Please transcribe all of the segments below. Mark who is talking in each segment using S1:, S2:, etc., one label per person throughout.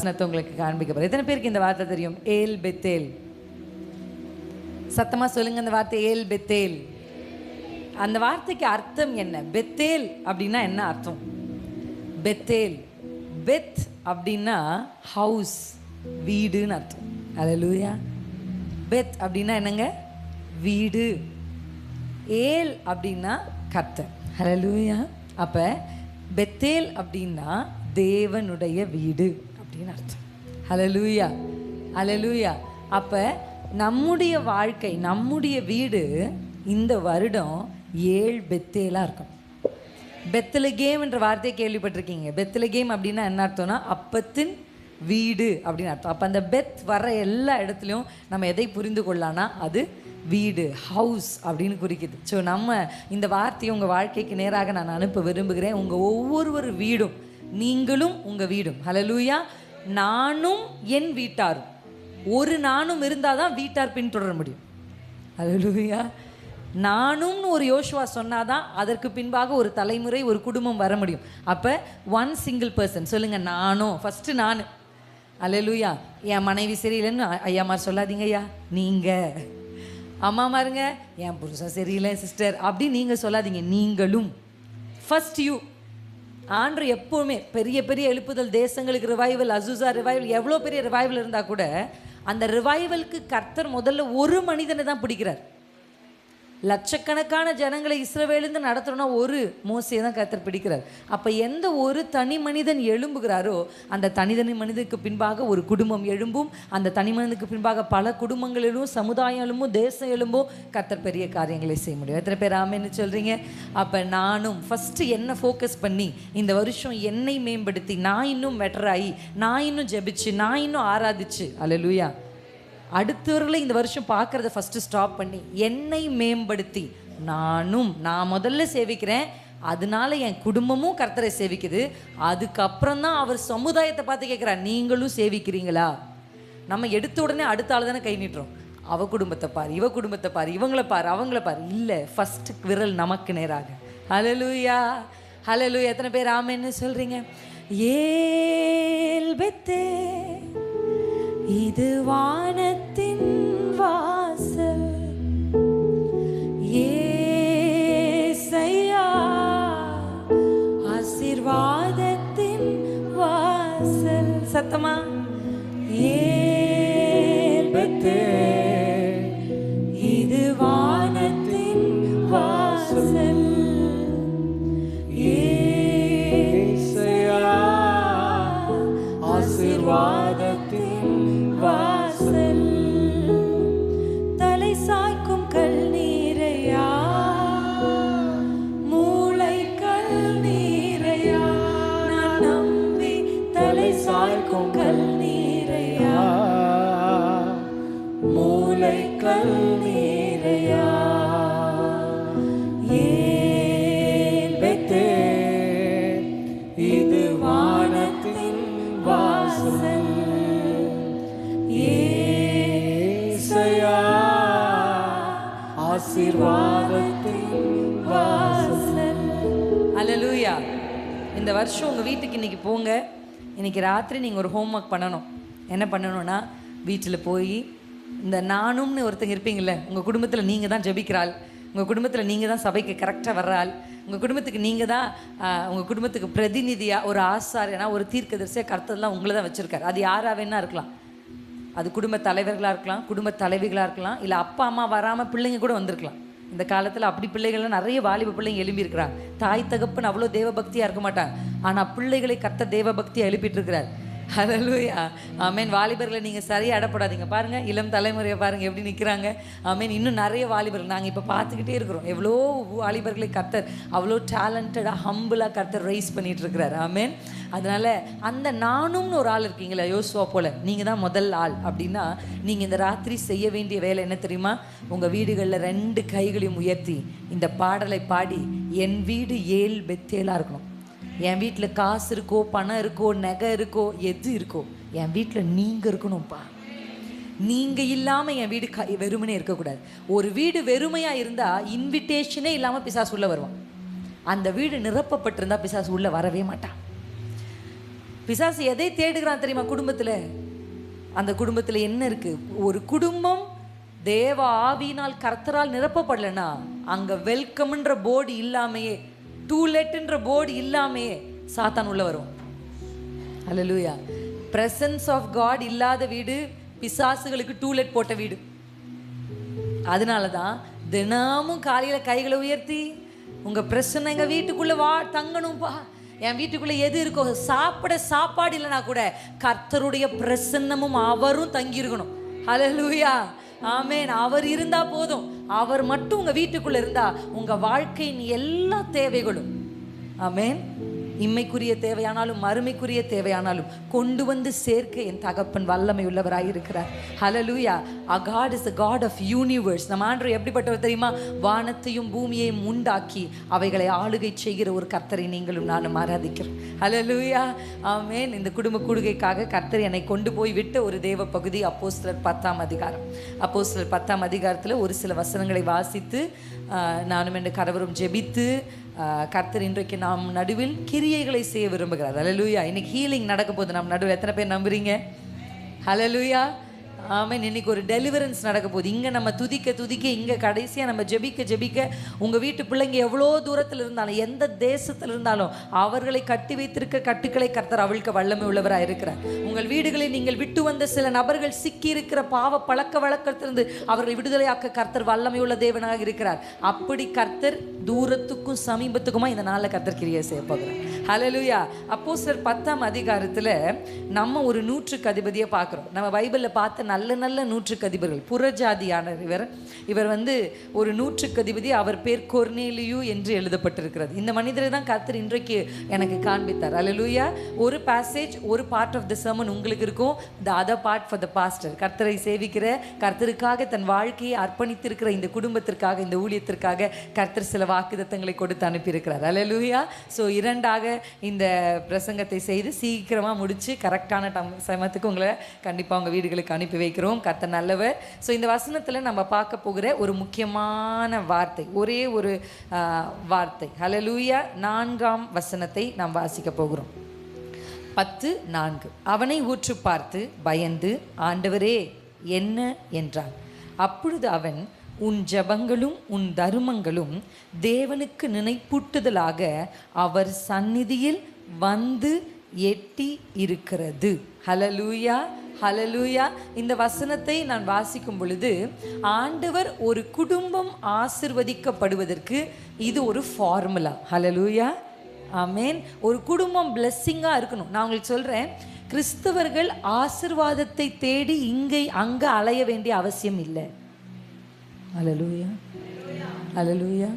S1: வசனத்தை உங்களுக்கு காண்பிக்கப்படுது. எத்தனை பேருக்கு இந்த வார்த்தை தெரியும்? ஏல் பெத்தேல். சத்தமாக சொல்லுங்க அந்த வார்த்தை, ஏல் பெத்தேல். அந்த வார்த்தைக்கு அர்த்தம் என்ன? பெத்தேல் அப்படின்னா என்ன அர்த்தம்? பெத்தேல், பெத் அப்படின்னா ஹவுஸ், வீடுன்னு அர்த்தம். அல்லேலூயா. பெத் அப்படின்னா என்னங்க? வீடு. ஏல் அப்படின்னா கர்த்தர். அல்லேலூயா. அப்போ பெத்தேல் அப்படின்னா தேவனுடைய வீடு அப்படின்னு அர்த்தம். அல்லேலூயா, அல்லேலூயா. அப்போ நம்முடைய வாழ்க்கை, நம்முடைய வீடு இந்த வருடம் 7 பெத்தேலாக இருக்கும். பெத்லகேம் என்ற வார்த்தையை கேள்விப்பட்டிருக்கீங்க. பெத்லகேம் அப்படின்னா என்ன அர்த்தம்னா அப்பத்தின் வீடு அப்படின்னு அர்த்தம். அப்போ அந்த பெத் வர்ற எல்லா இடத்துலையும் நம்ம எதை புரிந்து கொள்ளலாம்னா அது வீடு, ஹவுஸ் அப்படின்னு குறிக்குது. ஸோ நம்ம இந்த வார்த்தையை உங்கள் வாழ்க்கைக்கு நேராக நான் அனுப்ப விரும்புகிறேன். உங்கள் ஒவ்வொரு வீடும், நீங்களும் உங்கள் வீடும், ஹல்லேலூயா, நானும் என் வீட்டாரும், ஒரு நானும் இருந்தால் தான் வீட்டார் பின்தொடர முடியும். ஹல்லேலூயா. நானும்னு ஒரு யோசுவா சொன்னாதான் அதற்கு பின்பாக ஒரு தலைமுறை, ஒரு குடும்பம் வர முடியும். அப்போ ஒன் சிங்கிள் பர்சன் சொல்லுங்கள், நானும். ஃபஸ்ட்டு நான். அல்லேலூயா. என் மனைவி சரியில்லைன்னு ஐயாமார் சொல்லாதீங்க ஐயா. நீங்கள் அம்மா மாருங்க, என் புருஷன் சரியில்லை சிஸ்டர் அப்படி நீங்கள் சொல்லாதீங்க. நீங்களும் ஃபஸ்ட் யூ. ஆண்டு எப்போவுமே பெரிய பெரிய எழுப்புதல், தேசங்களுக்கு ரிவைவல், அசூசா ரிவைவல், எவ்வளோ பெரிய ரிவைவல் இருந்தால் கூட அந்த ரிவைவலுக்கு கர்த்தர் முதல்ல ஒரு மனிதனை தான் பிடிக்கிறார். லட்சக்கணக்கான ஜனங்களை இஸ்ரவேலிருந்து நடத்தணும்னா ஒரு மோசையை தான் கர்த்தர் பிடிக்கிறார். அப்போ எந்த ஒரு தனி மனிதன் எழும்புகிறாரோ அந்த தனி மனிதனுக்கு பின்பாக ஒரு குடும்பம் எழும்பும். அந்த தனி மனிதனுக்கு பின்பாக பல குடும்பங்கள் எழும்பும், சமுதாயம் எழும்பும், தேசம் எழும்பும். கர்த்தர் பெரிய காரியங்களை செய்ய முடியும். எத்தனை பேர் ஆமென்னு சொல்கிறீங்க? அப்போ நானும் ஃபஸ்ட்டு என்ன ஃபோக்கஸ் பண்ணி இந்த வருஷம் என்னை மேம்படுத்தி, நான் இன்னும் பெட்டராகி, நான் இன்னும் ஜெபிச்சு, நான் இன்னும் ஆராதிச்சு, அல்லேலூயா, அடுத்தவர்களை இந்த வருஷம் பார்க்குறத ஃபஸ்ட்டு ஸ்டாப் பண்ணி என்னை மேம்படுத்தி, நான் முதல்ல சேவிக்கிறேன், அதனால என் குடும்பமும் கர்த்தரை சேவிக்குது. அதுக்கப்புறம் தான் அவர் சமுதாயத்தை பார்த்து கேட்குறார், நீங்களும் சேவிக்கிறீங்களா? நம்ம எடுத்த உடனே அடுத்த ஆள் தானே கை நீட்டுறோம். அவ குடும்பத்தை பார், இவ குடும்பத்தை பார், இவங்கள பார், அவங்கள பார். இல்லை, ஃபஸ்ட்டு விரல் நமக்கு நேராக. ஹல்லேலூயா, ஹல்லேலூயா. எத்தனை பேர் ஆமென்னு சொல்கிறீங்க? ஏல் பெத்தேல், இது வானத்தின் வாசல், ஏசையா ஆசீர்வாதத்தின் வாசல். சத்தமா, ஏல் பெத்தேல், இது வானத்தின் வாசல், ஏசையா ஆசீர்வாதத்தின் வாசல். தலை சாய்க்கும் கல் நீரையா, மூளை கல் நீரையா, நான் நம்பி தலை சாய்க்கும் கல் நீரையா, மூளை கல் நீரையா, ஏல் பெத்தேல், இது வானத்தின் வாசல், ஏசையா ஆசீர்வாதத்தின் வாசல். அல்லேலூயா. இந்த வருஷம் உங்கள் வீட்டுக்கு இன்றைக்கி போங்க. இன்றைக்கி ராத்திரி நீங்கள் ஒரு ஹோம்ஒர்க் பண்ணணும். என்ன பண்ணணும்னா, வீட்டில் போய் இந்த நானும்னு ஒருத்தங்க இருப்பீங்கள்ல, உங்கள் குடும்பத்தில் நீங்கள் தான் ஜெபிக்கிறாள், உங்கள் குடும்பத்தில் நீங்கள் தான் சபைக்கு கரெக்டாக வர்றாள், உங்கள் குடும்பத்துக்கு நீங்கள் தான் உங்கள் குடும்பத்துக்கு பிரதிநிதியாக ஒரு ஆசாரியனா, ஒரு தீர்க்கதரிசியாக கர்த்தர்லாம் உங்களை தான் வச்சுருக்காரு. அது யாராக வேணா இருக்கலாம். அது குடும்ப தலைவர்களாக இருக்கலாம், குடும்ப தலைவிகளாக இருக்கலாம், இல்லை அப்பா அம்மா வராமல் பிள்ளைங்க கூட வந்திருக்கலாம். இந்த காலத்தில் அப்படி பிள்ளைகள்லாம் நிறைய வாலிப பிள்ளைங்க எழும்பியிருக்கிறாங்க. தாய் தகப்புன்னு அவ்வளோ தேவபக்தியாக இருக்க மாட்டாங்க, ஆனால் பிள்ளைகளை கர்த்தர் தேவபக்தியாக எழுப்பிட்டு இருக்கிறார். ஹல்லேலூயா, ஆமென். வாலிபர்களை நீங்கள் சரியாக அடப்படாதீங்க. பாருங்கள், இளம் தலைமுறையை பாருங்கள் எப்படி நிற்கிறாங்க. ஆமென். இன்னும் நிறைய வாலிபர்கள் நாங்கள் இப்போ பார்த்துக்கிட்டே இருக்கிறோம். எவ்வளோ வாலிபர்களை கர்த்தர் அவ்வளோ டேலண்டடாக, ஹம்பிளாக கர்த்தர் ரைஸ் பண்ணிகிட்டு இருக்கிறார். ஆமென். அதனால் அந்த நானும்னு ஒரு ஆள் இருக்கீங்களா, யோசுவா போல், நீங்கள் தான் முதல் ஆள் அப்படின்னா, நீங்கள் இந்த ராத்திரி செய்ய வேண்டிய வேலை என்ன தெரியுமா? உங்கள் வீடுகளில் 2 கைகளையும் உயர்த்தி இந்த பாடலை பாடி, என் வீடு ஏல் பெத்தேலாக இருக்கணும். என் வீட்டில் காசு இருக்கோ, பணம் இருக்கோ, நகை இருக்கோ, எது இருக்கோ, என் வீட்டில் நீங்கள் இருக்கணும்ப்பா. நீங்கள் இல்லாமல் என் வீடு வெறுமனே இருக்கக்கூடாது. ஒரு வீடு வெறுமையாக இருந்தால் இன்விடேஷனே இல்லாமல் பிசாசு உள்ளே வருவான். அந்த வீடு நிரப்பப்பட்டிருந்தால் பிசாசு உள்ளே வரவே மாட்டான். பிசாசு எதை தேடுகிறான் தெரியுமா? குடும்பத்தில். அந்த குடும்பத்தில் என்ன இருக்கு? ஒரு குடும்பம் தேவ ஆவியினால் கர்த்தரால் நிரப்பப்படலைன்னா அங்க வெல்கம்ன்ற போர்டு இல்லாமையே, டூ லெட்ன்ற போர்டு இல்லாமையே சாத்தான் உள்ள வரும். அல்லேலூயா. பிரசன்ஸ் ஆஃப் காட் இல்லாத வீடு பிசாசுகளுக்கு டூ லெட் போட்ட வீடு. அதனால தான் தினமும் காலையில் கைகளை உயர்த்தி, உங்க பிரச்சனை எங்க வீட்டுக்குள்ள தங்கணும்பா, என் வீட்டுக்குள்ள எது இருக்கோ, சாப்பாடு இல்லைனா கூட கர்த்தருடைய பிரசன்னமும் அவரும் தங்கி இருக்கணும். ஹல்லேலூயா, ஆமென். அவர் இருந்தா போதும். அவர் மட்டும் உங்க வீட்டுக்குள்ள இருந்தா உங்க வாழ்க்கையின் எல்லா தேவைகளும், ஆமென், இம்மைக்குரிய தேவையானாலும் மறுமைக்குரிய தேவையானாலும் கொண்டு வந்து சேர்க்க என் தகப்பன் வல்லமை உள்ளவராய் இருக்கிறார். ஹல்லேலூயா. our God is the God of universe. நம்ம ஆண்டவர் எப்படிப்பட்டவர் தெரியுமா? வானத்தையும் பூமியையும் உண்டாக்கி அவைகளை ஆளுகை செய்கிற ஒரு கர்த்தரை நீங்களும் நானும் ஆராதிக்கிறோம். ஹல்லேலூயா, ஆமென். இந்த குடும்ப கூடுகைக்காக கர்த்தர் என்னை கொண்டு போய் விட்ட ஒரு தேவ பகுதி அப்போஸ்தலர் 10ஆம் அதிகாரம். அப்போஸ்தலர் 10ஆம் அதிகாரத்தில் ஒரு சில வசனங்களை வாசித்து நானும் என்று கரவரும் ஜெபித்து கர்த்தர் இன்றைக்கு நாம் நடுவில் கிரியைகளை செய்ய விரும்புகிறார். ஹல்லேலூயா. இன்னைக்கு ஹீலிங் நடக்க போகுது நம்ம நடுவில். எத்தனை பேர் நம்புறீங்க? ஹல்லேலூயா, ஆமென். இன்னைக்கு ஒரு டெலிவரன்ஸ் நடக்க போகுது. இங்கே நம்ம துதிக்க இங்கே கடைசியாக நம்ம ஜெபிக்க உங்கள் வீட்டு பிள்ளைங்க எவ்வளோ தூரத்தில் இருந்தாலும், எந்த தேசத்தில் இருந்தாலும் அவர்களை கட்டி வைத்திருக்க கட்டுக்களை கர்த்தர் அவிழ்க்க வல்லமை உள்ளவராக இருக்கிறார். உங்கள் வீடுகளில் நீங்கள் விட்டு வந்த சில நபர்கள் சிக்கி இருக்கிற பாவ பழக்க வழக்கத்திலிருந்து அவர்களை விடுதலையாக்க கர்த்தர் வல்லமை உள்ள தேவனாக இருக்கிறார். அப்படி கர்த்தர் தூரத்துக்கும் சமீபத்துக்குமா இந்த நாளில் கர்த்தர் கிரியை செய்ய போகிறார். ஹல்லேலூயா. அப்போஸ்தலர் 10ஆம் அதிகாரத்தில் நம்ம ஒரு நூற்றுக்கு அதிபதியை பார்க்குறோம். நம்ம பைபிளில் பார்த்த நல்ல நூற்றுக்கு அதிபர்கள். புறஜாதியான இவர் ஒரு நூற்றுக்கு அதிபதி. அவர் பேர் கொர்னேலியு என்று எழுதப்பட்டிருக்கிறது. இந்த மனிதரை தான் கர்த்தர் இன்றைக்கு எனக்கு காண்பித்தார். ஹல்லேலூயா. ஒரு பேசேஜ், ஒரு பார்ட் ஆஃப் த சர்மன் உங்களுக்கு இருக்கும். The other part for the pastor. கர்த்தரை சேவிக்கிற, கர்த்தருக்காக தன் வாழ்க்கையை அர்ப்பணித்திருக்கிற இந்த குடும்பத்திற்காக, இந்த ஊழியத்திற்காக கர்த்தர் சில வாக்குத்தத்தங்களை கொடுத்து அனுப்பியிருக்கிறார். ஹல்லேலூயா. ஸோ இரண்டாக இந்த பிரசங்கத்தை செய்து சீக்கிரமாக முடித்து கரெக்டான சமயத்துக்கு உங்களை கண்டிப்பாக உங்கள் வீடுகளுக்கு அனுப்பி வைக்கிறோம். கர்த்தர் நல்லவர். ஸோ இந்த வசனத்தில் நம்ம பார்க்க போகிற ஒரு முக்கியமான வார்த்தை, ஒரே ஒரு வார்த்தை. ஹல்லேலூயா. 4ஆம் வசனத்தை நாம் வாசிக்க போகிறோம். 10:4. அவனை ஊற்று பார்த்து பயந்து, ஆண்டவரே என்ன என்றான். அப்பொழுது அவன், உன் ஜெபங்களும் உன் தருமங்களும் தேவனுக்கு நினைப்பூட்டுதலாக அவர் சந்நிதியில் வந்து எட்டி இருக்கிறது. ஹல்லேலூயா, ஹல்லேலூயா. இந்த வசனத்தை நான் வாசிக்கும் பொழுது ஆண்டவர் ஒரு குடும்பம் ஆசிர்வதிக்கப்படுவதற்கு இது ஒரு ஃபார்முலா. ஹல்லேலூயா, ஆமென். ஒரு குடும்பம் பிளெஸ்ஸிங்காக இருக்கணும். நான் உங்களுக்கு சொல்கிறேன், கிறிஸ்தவர்கள் ஆசீர்வாதத்தை தேடி அங்கே அலைய வேண்டிய அவசியம் இல்லை. ஹல்லேலூயா, ஹல்லேலூயா.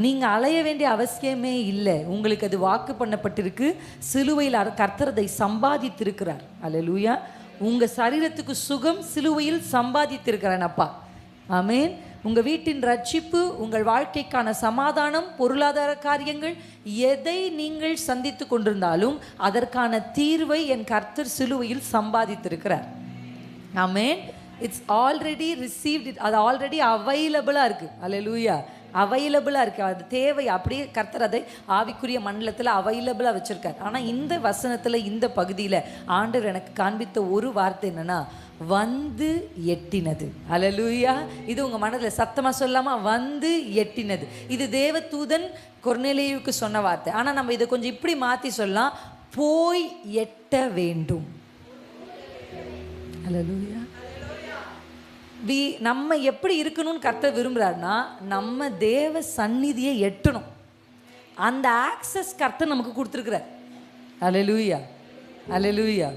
S1: நீங்கள் அலைய வேண்டிய அவசியமே இல்லை. உங்களுக்கு அது வாக்கு பண்ணப்பட்டிருக்கு. சிலுவையில் கர்த்தர் அதை சம்பாதித்திருக்கிறார். ஹல்லேலூயா. உங்கள் சரீரத்துக்கு சுகம் சிலுவையில் சம்பாதித்திருக்கிறான் அப்பா. ஆமென். உங்கள் வீட்டின் ரட்சிப்பு, உங்கள் வாழ்க்கைக்கான சமாதானம், பொருளாதார காரியங்கள் எதை நீங்கள் சந்தித்து கொண்டிருந்தாலும் அதற்கான தீர்வை என் கர்த்தர் சிலுவையில் சம்பாதித்திருக்கிறார். ஆமென். It's already received. அது ஆல்ரெடி அவைலபிளாக இருக்குது. ஹல்லேலூயா, அவைலபிளாக இருக்குது. அது தேவை. அப்படியே கர்த்தர் அதை ஆவிக்குரிய மண்டலத்தில் அவைலபிளாக வச்சுருக்கார். ஆனால் இந்த வசனத்தில், இந்த பகுதியில் ஆண்டவர் எனக்கு காண்பித்த ஒரு வார்த்தை என்னென்னா, வந்து எட்டினது. ஹல்லேலூயா. இது உங்கள் மனதில் சத்தமாக சொல்லாமல், வந்து எட்டினது. இது தேவதூதன் கொர்னேலியுவுக்கு சொன்ன வார்த்தை. ஆனால் நம்ம இதை கொஞ்சம் இப்படி மாற்றி சொல்லலாம், போய் எட்ட வேண்டும். ஹல்லேலூயா. நம்ம எப்படி இருக்கணும்னு கர்த்தர் விரும்புகிறாருன்னா, நம்ம தேவ சந்நிதியை எட்டணும். அந்த ஆக்சஸ் கர்த்தர் நமக்கு கொடுத்துருக்குறார். ஹல்லேலூயா, ஹல்லேலூயா,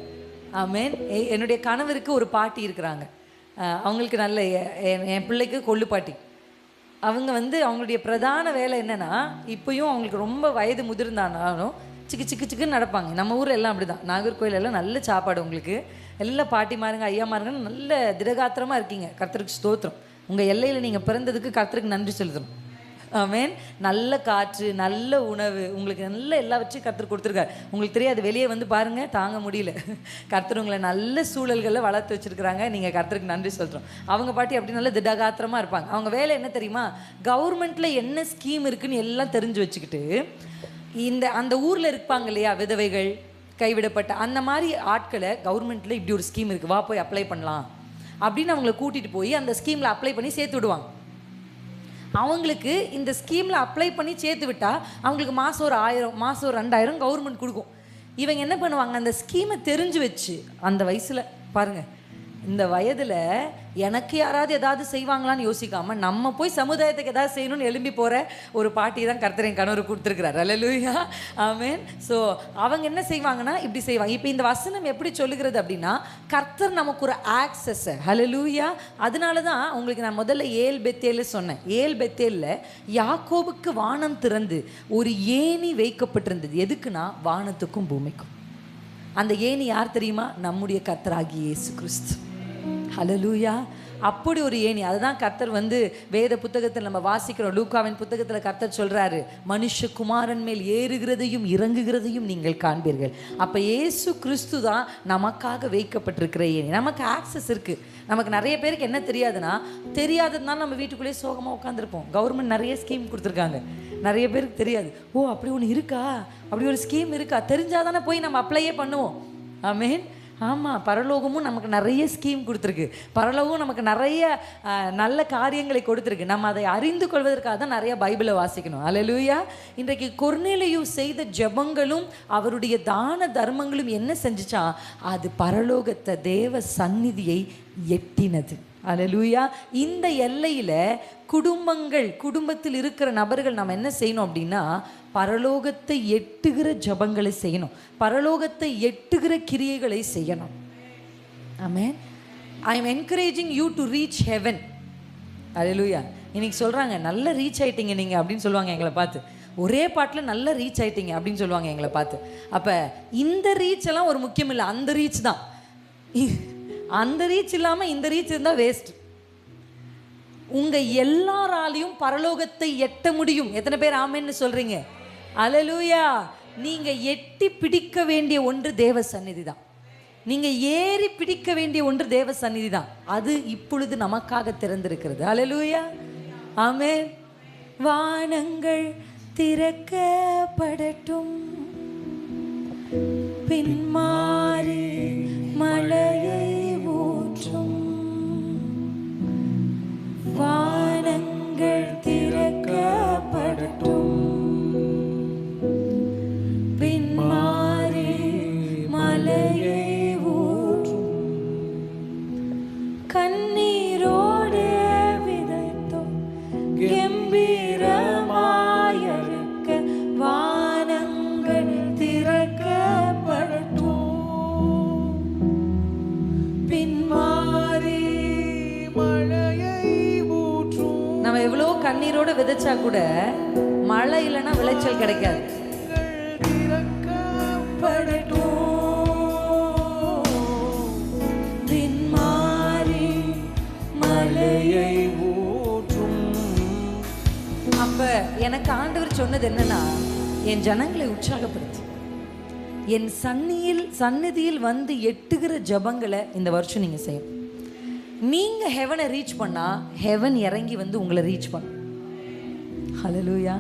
S1: ஆமென். என்னுடைய கணவருக்கு ஒரு பாட்டி இருக்கிறாங்க. அவங்களுக்கு நல்ல என் பிள்ளைக்கு கொள்ளு பாட்டி. அவங்க அவங்களுடைய பிரதான வேலை என்னென்னா, இப்போயும் அவங்களுக்கு ரொம்ப வயது முதிர்ந்தானாலும் சிக்குன்னு நடப்பாங்க. நம்ம ஊரில் எல்லாம் அப்படி தான். நாகர்கோயில் எல்லாம் நல்ல சாப்பாடு. உங்களுக்கு எல்லா பாட்டிமாருங்க, ஐயாமாருங்க நல்ல திடகாத்திரமாக இருக்கீங்க. கர்த்தருக்கு ஸ்தோத்திரம். உங்கள் எல்லையில் நீங்கள் பிறந்ததுக்கு கர்த்தருக்கு நன்றி செலுத்தணும். ஆமென். நல்ல காற்று, நல்ல உணவு, உங்களுக்கு நல்ல எல்லா வச்சு கர்த்தர் கொடுத்துருக்காரு. உங்களுக்கு தெரியாது, வெளியே பாருங்கள், தாங்க முடியல. கர்த்தர் உங்களை நல்ல சூழல்களில் வளர்த்து வச்சுருக்கிறாங்க. நீங்கள் கர்த்தருக்கு நன்றி சொல்கிறோம். அவங்க பாட்டி அப்படி நல்ல திடகாத்திரமாக இருப்பாங்க. அவங்க வேலை என்ன தெரியுமா? கவர்மெண்ட்டில் என்ன ஸ்கீம் இருக்குதுன்னு எல்லாம் தெரிஞ்சு வச்சுக்கிட்டு, அந்த ஊரில் இருப்பாங்க இல்லையா, விதவைகள், கைவிடப்பட்ட அந்த மாதிரி ஆட்களை கவர்மெண்ட்டில் இப்படி ஒரு ஸ்கீம் இருக்குது, வா போய் அப்ளை பண்ணலாம் அப்படின்னு அவங்கள கூட்டிகிட்டு போய் அந்த ஸ்கீமில் அப்ளை பண்ணி சேர்த்து விடுவாங்க. அவங்களுக்கு இந்த ஸ்கீமில் அப்ளை பண்ணி சேர்த்து விட்டால் அவங்களுக்கு மாதம் ஒரு 1000, மாதம் ஒரு 2000 கவர்மெண்ட் கொடுக்கும். இவங்க என்ன பண்ணுவாங்க, அந்த ஸ்கீமை தெரிஞ்சு வச்சு அந்த வயசில் பாருங்கள், இந்த வயதில் எனக்கு யாராவது ஏதாவது செய்வாங்களான்னு யோசிக்காமல் நம்ம போய் சமுதாயத்துக்கு ஏதாவது செய்யணும்னு எழும்பி போகிற ஒரு பாட்டி தான் கர்த்தர் என் கணவர் கொடுத்துருக்கிறார். அல்லேலூயா, ஆமென். ஸோ அவங்க என்ன செய்வாங்கன்னா இப்படி செய்வாங்க. இப்போ இந்த வசனம் எப்படி சொல்லுகிறது அப்படின்னா, கர்த்தர் நமக்கு ஒரு ஆக்சஸ். அல்லேலூயா. அதனால தான் உங்களுக்கு நான் முதல்ல ஏல் பெத்தேல் சொன்னேன். ஏல் பெத்தேலில் யாக்கோபுக்கு வானம் திறந்து ஒரு ஏணி வைக்கப்பட்டிருந்தது. எதுக்குன்னா வானத்துக்கும் பூமிக்கும். அந்த ஏணி யார் தெரியுமா? நம்முடைய கர்த்தராகிய இயேசு கிறிஸ்து. ஹல்லேலூயா. அப்படி ஒரு ஏணி. அதுதான் கர்த்தர் வேத புத்தகத்தில் நம்ம வாசிக்கிறோம். லூக்காவின் புத்தகத்தில் கர்த்தர் சொல்கிறாரு, மனுஷகுமாரன் மேல் ஏறுகிறதையும் இறங்குகிறதையும் நீங்கள் காண்பீர்கள். அப்போ இயேசு கிறிஸ்து தான் நமக்காக வைக்கப்பட்டிருக்கிற ஏணி. நமக்கு ஆக்சஸ் இருக்குது. நமக்கு நிறைய பேருக்கு என்ன தெரியாதுன்னா, தெரியாததுனால நம்ம வீட்டுக்குள்ளேயே சோகமாக உட்காந்துருப்போம். கவர்மெண்ட் நிறைய ஸ்கீம் கொடுத்துருக்காங்க, நிறைய பேருக்கு தெரியாது. ஓ அப்படி ஒன்று இருக்கா, அப்படி ஒரு ஸ்கீம் இருக்கா, தெரிஞ்சாதானே போய் நம்ம அப்ளையே பண்ணுவோம். ஆமென். ஆமாம், பரலோகமும் நமக்கு நிறைய ஸ்கீம் கொடுத்துருக்கு. பரலோகம் நமக்கு நிறைய நல்ல காரியங்களை கொடுத்துருக்கு. நம்ம அதை அறிந்து கொள்வதற்காக தான் நிறைய பைபிளை வாசிக்கணும். அல்லேலூயா. இன்றைக்கு கொர்நேலியு செய்த ஜெபங்களும் அவருடைய தான தர்மங்களும் என்ன செஞ்சுச்சா, அது பரலோகத்தை, தேவ சந்நிதியை எட்டினது. அல்லேலூயா. இந்த எல்லையில் குடும்பத்தில் இருக்கிற நபர்கள் நம்ம என்ன செய்யணும் அப்படின்னா, பரலோகத்தை எட்டுகிற ஜபங்களை செய்யணும், பரலோகத்தை எட்டுகிற கிரியைகளை செய்யணும். Amen. I am encouraging you to reach heaven. Hallelujah. இன்னைக்கு சொல்கிறாங்க, நல்ல ரீச் ஆயிட்டீங்க நீங்கள் அப்படின்னு சொல்லுவாங்க எங்களை பார்த்து. ஒரே பாட்டில் நல்ல ரீச் ஆயிட்டீங்க அப்படின்னு சொல்லுவாங்க எங்களை பார்த்து. அப்போ இந்த ரீச் எல்லாம் ஒரு முக்கியம் இல்லை, அந்த ரீச் தான். அந்த ரீச் இல்லாமல் இந்த ரீச் இருந்தால் வேஸ்ட். உங்கள் எல்லாராலையும் பரலோகத்தை எட்ட முடியும். எத்தனை பேர் ஆமென்னு சொல்கிறீங்க? அல்லேலூயா. நீங்கள் எட்டி பிடிக்க வேண்டிய ஒன்று தேவ சந்நிதி தான். நீங்கள் ஏறி பிடிக்க வேண்டிய ஒன்று தேவ சந்நிதி தான். அது இப்பொழுது நமக்காக திறந்திருக்கிறது. அல்லேலூயா, ஆமென். வானங்கள் திறக்கப்படட்டும், பின்மாறி மழையை ஊற்றும். வானங்கள் திறக்கப்படட்டும், பின்மாறி மழையை ஊற்றும். கண்ணீரோடு விதைத்தோம் கம்பீரமாயிருக்க, வானங்கள் திறக்கப்படட்டும், பின்மாறி மழையை ஊற்றும். நம்ம எவ்வளோ கண்ணீரோடு விதைச்சா கூட மழை இல்லைன்னா விளைச்சல் கிடைக்காது. அப்ப எனக்கு ஆண்டவர் சொன்னது என்னன்னா, என் ஜனங்களை உற்சாகப்படுத்தி என் சந்நிதியில் எட்டுகிற ஜபங்களை இந்த வருஷம் நீங்க செய்யணும். நீங்க ஹெவனை ரீச் பண்ணா ஹெவன் இறங்கி உங்களை ரீச் பண்ணும். ஹல்லேலூயா.